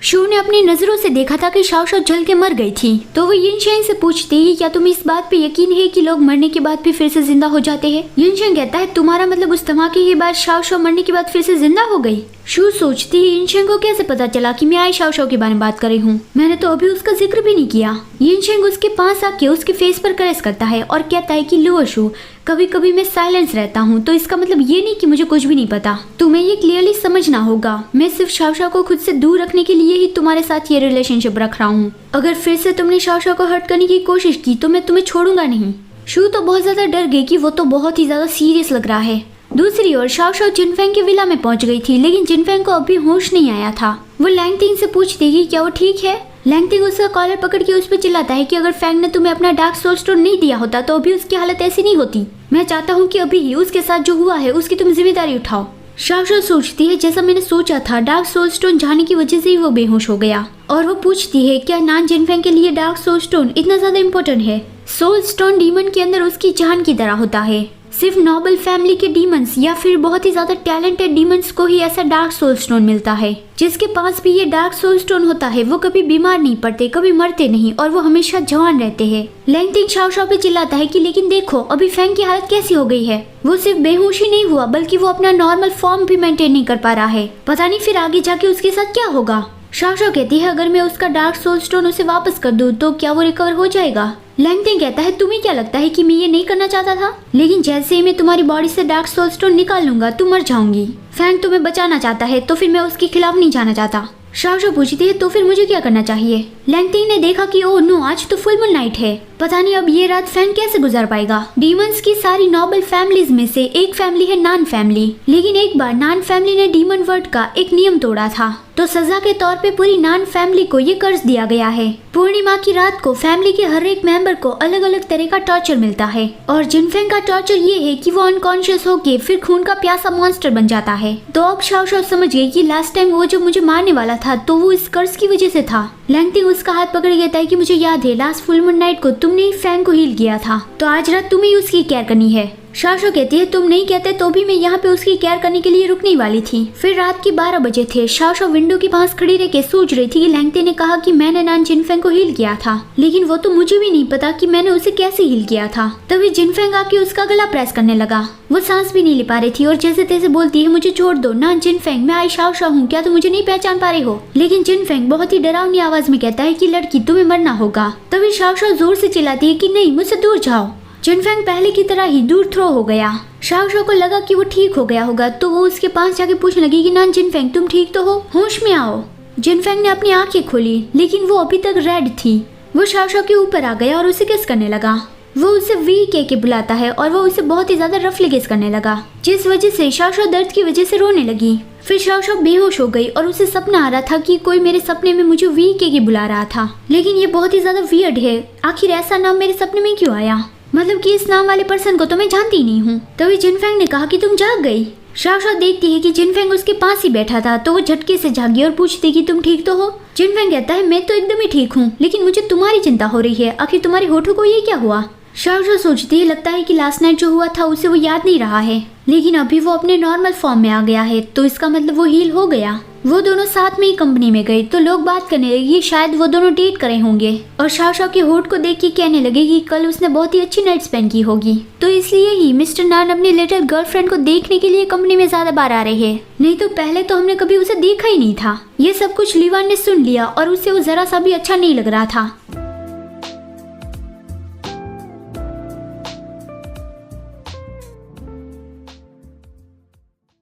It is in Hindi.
शू ने अपनी नजरों से देखा था कि शाओ शाओ जल के मर गई थी। तो वो यिनशेंग से पूछती है, क्या तुम्हें इस बात पे यकीन है कि लोग मरने के बाद भी फिर से जिंदा हो जाते हैं? यिनशेंग कहता है, तुम्हारा मतलब उस धमाके के बाद शाओ शाओ मरने के बाद फिर से जिंदा हो गई? शू सोचती है, यिनशेंग को कैसे पता चला कि मैं आई शाओ शाओ के बारे में बात कर रही हूँ? मैंने तो अभी उसका जिक्र भी नहीं किया। यिनशेंग उसके पास आके उसके फेस पर कैरेस करता है और कहता है कि लो शू, कभी कभी मैं साइलेंस रहता हूँ तो इसका मतलब ये नहीं कि मुझे कुछ भी नहीं पता। तुम्हें ये क्लियरली समझना होगा, मैं सिर्फ शाओ शाओ को खुद से दूर रखने के लिए ही तुम्हारे साथ ये रिलेशनशिप रख रहा हूँ। अगर फिर से तुमने शाओ शाओ को हर्ट करने की कोशिश की तो मैं तुम्हें छोड़ूंगा नहीं। शू तो बहुत ज्यादा डर गई कि वो तो बहुत ही ज्यादा सीरियस लग रहा है। दूसरी ओर शाओ शाओ जिनफेंग के विला में पहुंच गई थी, लेकिन जिनफेंग को अभी होश नहीं आया था। वो लैंगटिंग से पूछती है क्या वो ठीक है। लैंगटिंग उसका कॉलर पकड़ के उस पर चिल्लाता है कि अगर फैंग ने तुम्हें अपना डार्क सोल स्टोन नहीं दिया होता तो अभी उसकी हालत ऐसी नहीं होती। मैं चाहता हूँ कि अभी ही उसके साथ जो हुआ है उसकी तुम जिम्मेदारी उठाओ। शाओ शाओ सोचती है, जैसा मैंने सोचा था, डार्क सोल स्टोन जाने की वजह से ही वो बेहोश हो गया। और वो पूछती है, क्या नान जिनफेंग के लिए डार्क सोल स्टोन इतना ज्यादा इम्पोर्टेंट है? सोल स्टोन डीमन के अंदर उसकी जान की तरह होता है। सिर्फ नोबल फैमिली के डीमंस या फिर बहुत ही ज्यादा टैलेंटेड डीमंस को ही ऐसा डार्क सोल स्टोन मिलता है। जिसके पास भी ये डार्क सोल स्टोन होता है वो कभी बीमार नहीं पड़ते, कभी मरते नहीं और वो हमेशा जवान रहते हैं। लैंगटिंग शाओ शाओ पे चिल्लाता है कि लेकिन देखो अभी फैंग की हालत कैसी हो गई है। वो सिर्फ बेहोश ही नहीं हुआ बल्कि वो अपना नॉर्मल फॉर्म भी मेंटेन नहीं कर पा रहा है। पता नहीं फिर आगे जाके उसके साथ क्या होगा। शाओ शाओ कहती है, अगर मैं उसका डार्क सोल स्टोन उसे वापस कर दूं तो क्या वो रिकवर हो जाएगा? लैंगटिंग कहता है, तुम्हें क्या लगता है कि मैं ये नहीं करना चाहता था? लेकिन जैसे ही मैं तुम्हारी बॉडी से डार्क सोल स्टोन निकाल लूंगा तुम मर जाऊंगी। फैंग तुम्हें बचाना चाहता है तो फिर मैं उसके खिलाफ नहीं जाना चाहता। शाओ शाओ पूछती है, तो फिर मुझे क्या करना चाहिए? लैंगटिंग ने देखा कि ओह नो, आज तो फुल मून नाइट है, पता नहीं अब ये रात फैंग कैसे गुजार पाएगा। डीमंस की सारी नोबल फैमिलीज में से एक फैमिली है नान फैमिली, लेकिन एक बार नान फैमिली ने डीमन वर्ल्ड का एक नियम तोड़ा था तो सजा के तौर पे पूरी नान फैमिली को ये कर्ज दिया गया है। पूर्णिमा की रात को फैमिली के हर एक मेंबर को अलग अलग तरह का टॉर्चर मिलता है और जिनफेंग का टॉर्चर ये है कि वो अनकॉन्शियस होके फिर खून का प्यासा मॉन्स्टर बन जाता है। तो अब शाओ शाओ समझ गई कि लास्ट टाइम वो जो मुझे मारने वाला था तो वो इस कर्ज की वजह से था। लैंगटिंग उसका हाथ पकड़ कहता है कि मुझे याद है लास्ट फुल मून नाइट को तुमने ही फैंग को हील किया था, तो आज रात तुम्हें उसकी केयर करनी है। शाओ शाओ कहती है, तुम नहीं कहते तो भी मैं यहाँ पे उसकी केयर करने के लिए रुकने वाली थी। फिर रात के 12 बजे थे। शाओ शाओ विंडो के पास खड़ी रह के सोच रही थी कि लैंगटिंग ने कहा कि मैंने नान जिनफेंग को हील किया था, लेकिन वो तो मुझे भी नहीं पता कि मैंने उसे कैसे हील किया था। तभी जिनफेंग आके उसका गला प्रेस करने लगा। वो सांस भी नहीं ले पा रही थी और जैसे तैसे बोलती है, मुझे छोड़ दो नान जिनफेंग, मैं आई शाओ शाओ हूँ, क्या तुम मुझे नहीं पहचान पा रहे हो? लेकिन जिनफेंग बहुत ही डरावनी आवाज में कहता है कि लड़की तुम्हें मरना होगा। तभी शाओ शाओ जोर से चिल्लाती है कि नहीं, मुझसे दूर जाओ। जिनफेंग पहले की तरह ही दूर थ्रो हो गया। शाओ शाओ को लगा कि वो ठीक हो गया होगा तो वो उसके पास जाके पूछने लगी कि नान जिनफेंग तुम ठीक तो हो, होश में आओ। जिनफेंग ने अपनी आंखें खोली लेकिन वो अभी तक रेड थी। वो शाओ शाओ के ऊपर आ गया और उसे किस करने लगा। वो उसे वी के बुलाता है और वो उसे बहुत ही ज्यादा रफली किस करने लगा, जिस वजह से शाओ शाओ दर्द की वजह से रोने लगी। फिर शाओ शाओ बेहोश हो गई और उसे सपना आ रहा था कि कोई मेरे सपने में मुझे वी के बुला रहा था। लेकिन ये बहुत ही ज्यादा वियर्ड है, आखिर ऐसा नाम मेरे सपने में क्यों आया? मतलब कि इस नाम वाले पर्सन को तो मैं जानती नहीं हूँ। तभी जिनफेंग ने कहा कि तुम जाग गई। शाओ शाओ देखती है कि जिनफेंग उसके पास ही बैठा था तो वो झटके से जागी और पूछती कि तुम ठीक तो हो? जिनफेंग कहता है, मैं तो एकदम ही ठीक हूँ, लेकिन मुझे तुम्हारी चिंता हो रही है, आखिर तुम्हारे होठों को ये क्या हुआ? शाओ शाओ सोचती है, लगता है कि लास्ट नाइट जो हुआ था उसे वो याद नहीं रहा है, लेकिन अभी वो अपने नॉर्मल फॉर्म में आ गया है तो इसका मतलब वो हील हो गया। वो दोनों साथ में ही कंपनी में गए तो लोग बात करने लगे, शायद वो दोनों डेट करे होंगे और शाओ शाओ के होठ को देख के कहने लगे कि कल उसने बहुत ही अच्छी नाइट स्पेंड की होगी, तो इसलिए ही मिस्टर नान अपनी लिटिल गर्लफ्रेंड को देखने के लिए कंपनी में ज्यादा बार आ रहे हैं, नहीं तो पहले तो हमने कभी उसे देखा ही नहीं था। ये सब कुछ लीवान ने सुन लिया और उसे वो जरा सा भी अच्छा नहीं लग रहा था।